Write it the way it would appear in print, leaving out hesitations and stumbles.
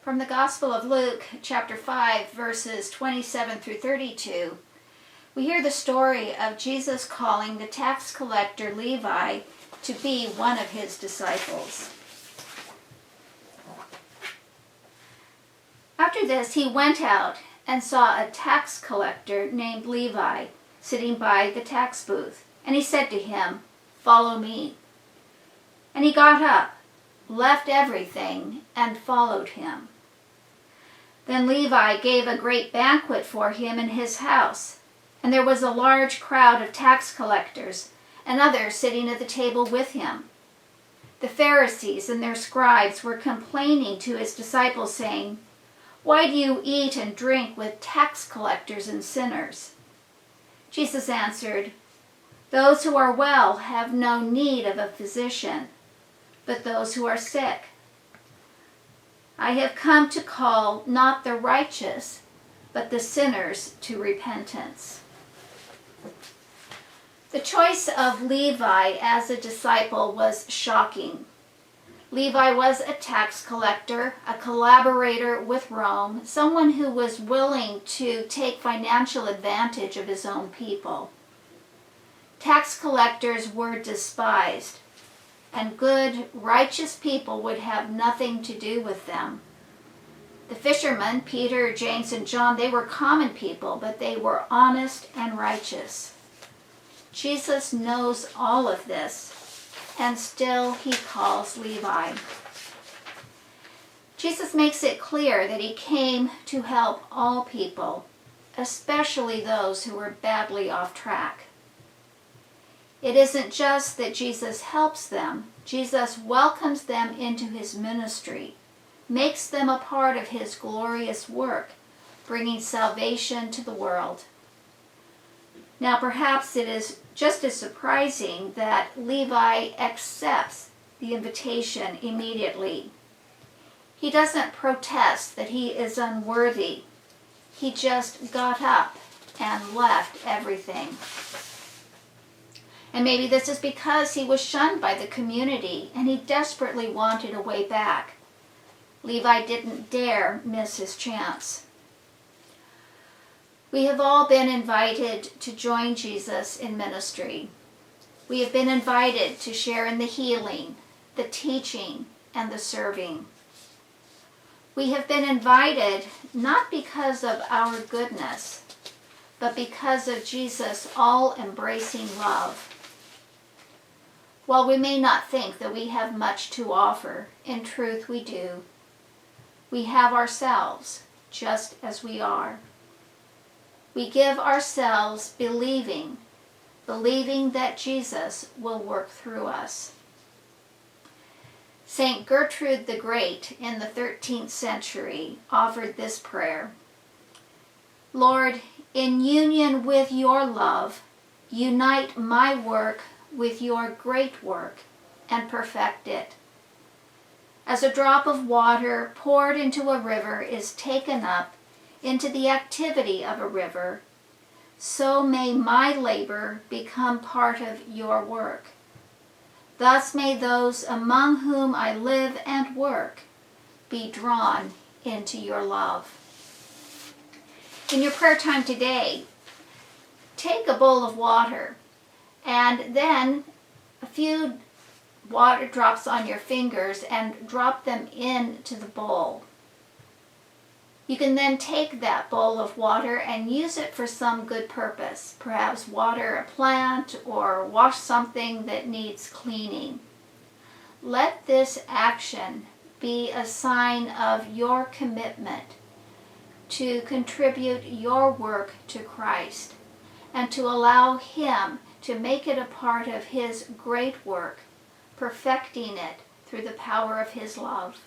From the Gospel of Luke, chapter 5, verses 27 through 32, we hear the story of Jesus calling the tax collector Levi to be one of his disciples. After this, he went out and saw a tax collector named Levi sitting by the tax booth, and he said to him, "Follow me." And he got up, left everything, and followed him. Then Levi gave a great banquet for him in his house, and there was a large crowd of tax collectors and others sitting at the table with him. The Pharisees and their scribes were complaining to his disciples, saying, "Why do you eat and drink with tax collectors and sinners?" Jesus answered, "Those who are well have no need of a physician, but those who are sick. I have come to call not the righteous, but the sinners to repentance." The choice of Levi as a disciple was shocking. Levi was a tax collector, a collaborator with Rome, someone who was willing to take financial advantage of his own people. Tax collectors were despised, and good, righteous people would have nothing to do with them. The fishermen, Peter, James, and John, they were common people, but they were honest and righteous. Jesus knows all of this, and still he calls Levi. Jesus makes it clear that he came to help all people, especially those who were badly off track. It isn't just that Jesus helps them. Jesus welcomes them into his ministry, makes them a part of his glorious work, bringing salvation to the world. Now, perhaps it is just as surprising that Levi accepts the invitation immediately. He doesn't protest that he is unworthy. He just got up and left everything. And maybe this is because he was shunned by the community and he desperately wanted a way back. Levi didn't dare miss his chance. We have all been invited to join Jesus in ministry. We have been invited to share in the healing, the teaching, and the serving. We have been invited not because of our goodness, but because of Jesus' all-embracing love. While we may not think that we have much to offer, in truth we do. We have ourselves, just as we are. We give ourselves believing that Jesus will work through us. Saint Gertrude the Great in the 13th century offered this prayer: "Lord, in union with your love, unite my work with your great work and perfect it. As a drop of water poured into a river is taken up into the activity of a river, so may my labor become part of your work. Thus may those among whom I live and work be drawn into your love." In your prayer time today, take a bowl of water and then a few water drops on your fingers and drop them into the bowl. You can then take that bowl of water and use it for some good purpose, perhaps water a plant or wash something that needs cleaning. Let this action be a sign of your commitment to contribute your work to Christ and to allow him to make it a part of his great work, perfecting it through the power of his love.